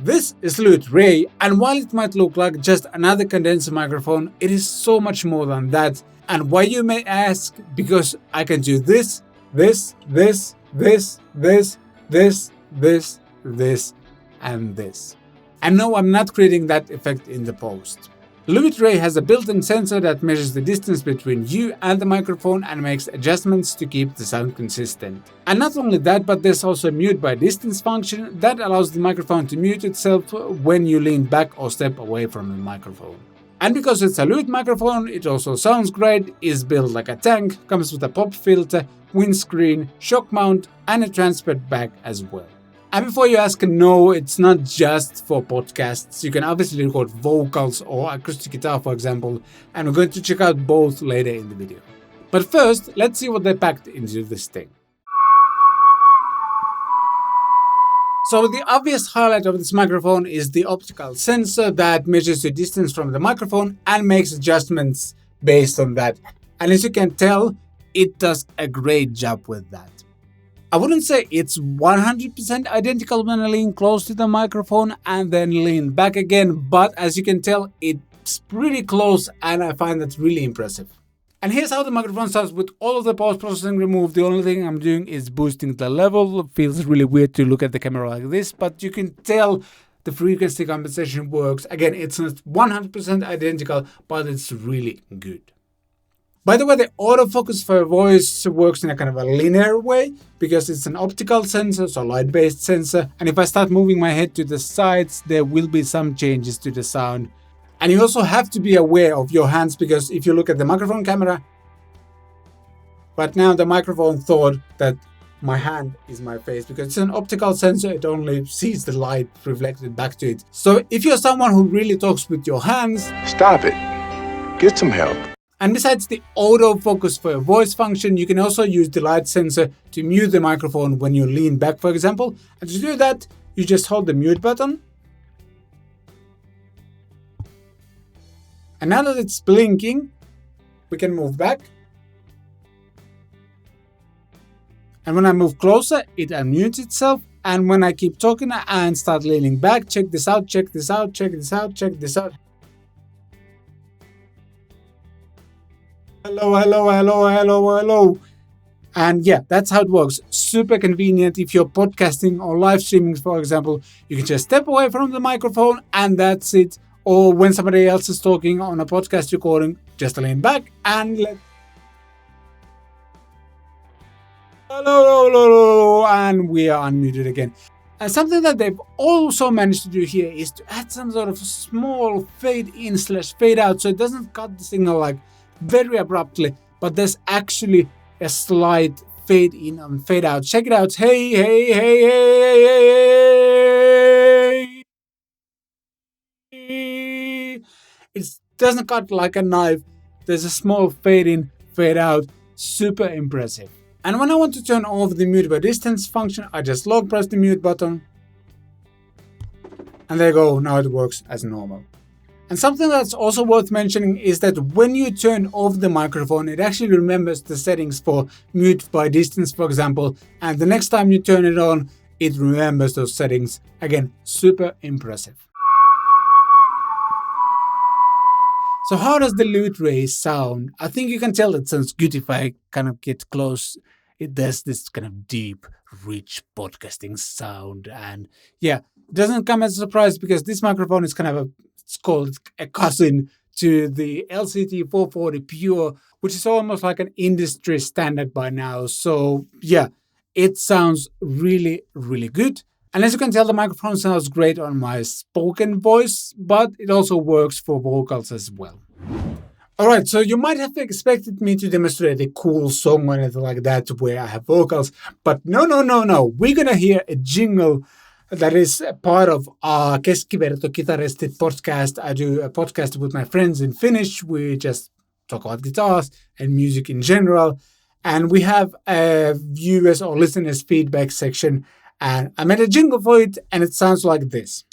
This is Lute Ray, and while it might look like just another condenser microphone, it is so much more than that. And why, you may ask? Because I can do this, and this. And no, I'm not creating that effect in the post. Lute Ray has a built-in sensor that measures the distance between you and the microphone and makes adjustments to keep the sound consistent. And not only that, but there's also a mute by distance function that allows the microphone to mute itself when you lean back or step away from the microphone. And because it's a Lute microphone, it also sounds great, is built like a tank, comes with a pop filter, windscreen, shock mount, and a transport bag as well. And before you ask, no, it's not just for podcasts. You can obviously record vocals or acoustic guitar, for example, and we're going to check out both later in the video. But first, let's see what they packed into this thing. So the obvious highlight of this microphone is the optical sensor that measures the distance from the microphone and makes adjustments based on that. And as you can tell, it does a great job with that. I wouldn't say it's 100% identical when I lean close to the microphone and then lean back again, but as you can tell, it's pretty close and I find that really impressive. And here's how the microphone sounds with all of the post-processing removed. The only thing I'm doing is boosting the level. It feels really weird to look at the camera like this, but you can tell the frequency compensation works. Again, it's not 100% identical, but it's really good. By the way, the autofocus for voice works in a kind of a linear way because it's an optical sensor, so light-based sensor. And if I start moving my head to the sides, there will be some changes to the sound. And you also have to be aware of your hands because if you look at the microphone camera, but now the microphone thought that my hand is my face because it's an optical sensor, it only sees the light reflected back to it. So if you're someone who really talks with your hands, stop it. Get some help. And besides the autofocus for your voice function, you can also use the light sensor to mute the microphone when you lean back, for example. And to do that, you just hold the mute button. And now that it's blinking, we can move back. And when I move closer, it unmutes itself. And when I keep talking and start leaning back, check this out, check this out, check this out, check this out. Hello. And yeah, that's how it works. Super convenient if you're podcasting or live streaming, for example. You can just step away from the microphone and that's it. Or when somebody else is talking on a podcast recording, just lean back and hello, and we are unmuted again. And something that they've also managed to do here is to add some sort of small fade in / fade out, so it doesn't cut the signal like very abruptly, but there's actually a slight fade in and fade out. Check it out. Hey. It doesn't cut like a knife. There's a small fade in, fade out. Super impressive. And when I want to turn off the mute by distance function, I just long press the mute button. And there you go. Now it works as normal. And something that's also worth mentioning is that when you turn off the microphone, it actually remembers the settings for mute by distance, for example, and the next time you turn it on, it remembers those settings. Again, super impressive. So how does the Lute Ray sound? I think you can tell it sounds good if I kind of get close. It does this kind of deep, rich podcasting sound. And yeah, it doesn't come as a surprise because this microphone is kind of it's called a cousin to the LCT 440 Pure, which is almost like an industry standard by now. So yeah, it sounds really, really good. And as you can tell, the microphone sounds great on my spoken voice, but it also works for vocals as well. Alright, so you might have expected me to demonstrate a cool song or anything like that where I have vocals, but no. We're gonna hear a jingle that is a part of our Keskiverto Kitaristit podcast. I do a podcast with my friends in Finnish. We just talk about guitars and music in general. And we have a viewers or listeners feedback section. And I made a jingle for it and it sounds like this.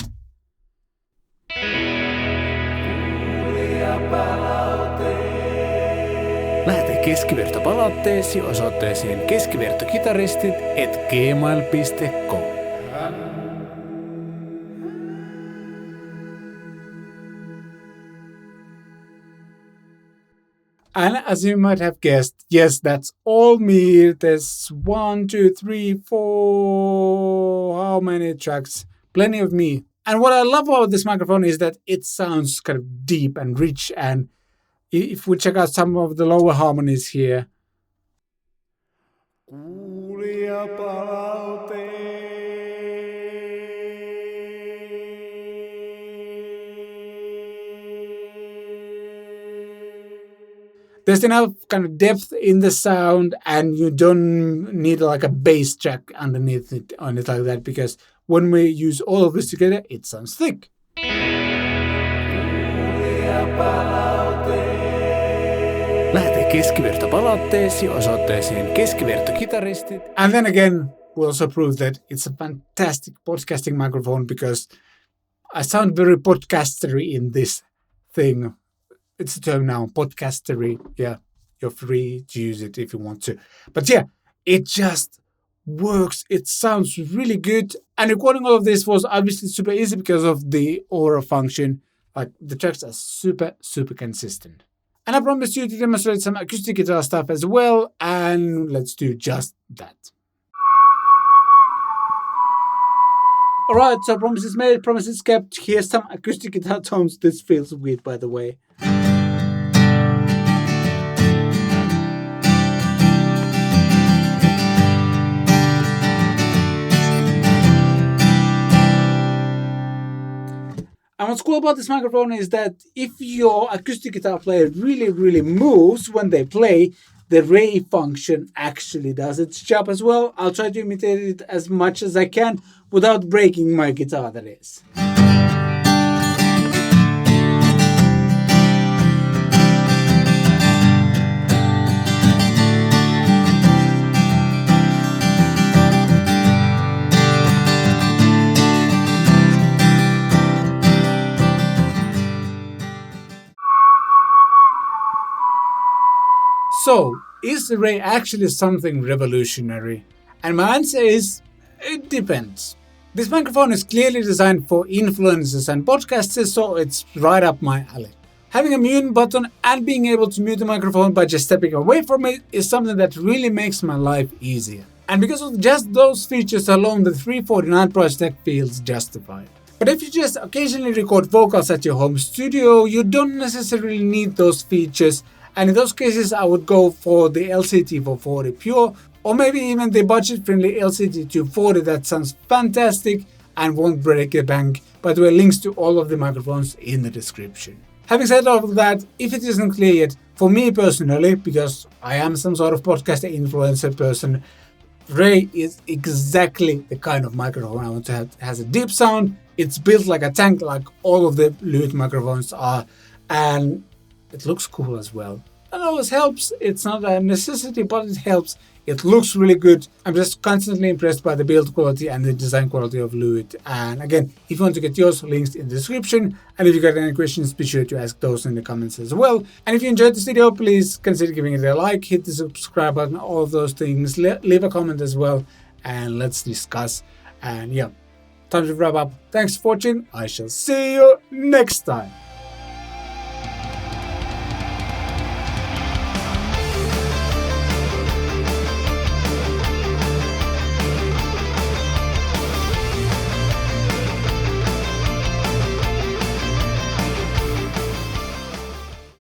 Lähetä Keskiverto palautteesi osoitteeseen keskivertokitaristit@gmail.com. And as you might have guessed, yes, that's all me. There's 1, 2, 3, 4. How many tracks? Plenty of me. And what I love about this microphone is that it sounds kind of deep and rich. And if we check out some of the lower harmonies here. There's enough kind of depth in the sound, and you don't need like a bass track underneath it on it like that, because when we use all of this together, it sounds thick. Lähetä keskiverto palautteesi osoitteeseen keskivertokitaristit. And then again, we also prove that it's a fantastic podcasting microphone, because I sound very podcastery in this thing. It's a term now, podcastery. Yeah, you're free to use it if you want to. But yeah, it just works. It sounds really good. And recording all of this was obviously super easy because of the Aura function. Like, the tracks are super, super consistent. And I promised you to demonstrate some acoustic guitar stuff as well. And let's do just that. Alright, so promises made, promises kept. Here's some acoustic guitar tones. This feels weird, by the way. And what's cool about this microphone is that if your acoustic guitar player really, really moves when they play, the ray function actually does its job as well. I'll try to imitate it as much as I can without breaking my guitar, that is. So, is the Ray actually something revolutionary? And my answer is, it depends. This microphone is clearly designed for influencers and podcasters, so it's right up my alley. Having a mute button and being able to mute the microphone by just stepping away from it is something that really makes my life easier. And because of just those features alone, the $349 price tag feels justified. But if you just occasionally record vocals at your home studio, you don't necessarily need those features. And in those cases, I would go for the LCT440 Pure, or maybe even the budget-friendly LCT240 that sounds fantastic and won't break the bank. By the way, links to all of the microphones in the description. Having said all of that, if it isn't clear yet, for me personally, because I am some sort of podcaster influencer person, Ray is exactly the kind of microphone I want to have. It has a deep sound, it's built like a tank like all of the Lewitt microphones are, and it looks cool as well. That always helps. It's not a necessity, but it helps. It looks really good. I'm just constantly impressed by the build quality and the design quality of Lewitt. And again, if you want to get yours, links in the description. And if you got any questions, be sure to ask those in the comments as well. And if you enjoyed this video, please consider giving it a like, hit the subscribe button, all of those things. Leave a comment as well, and let's discuss. And yeah, time to wrap up. Thanks for watching. I shall see you next time.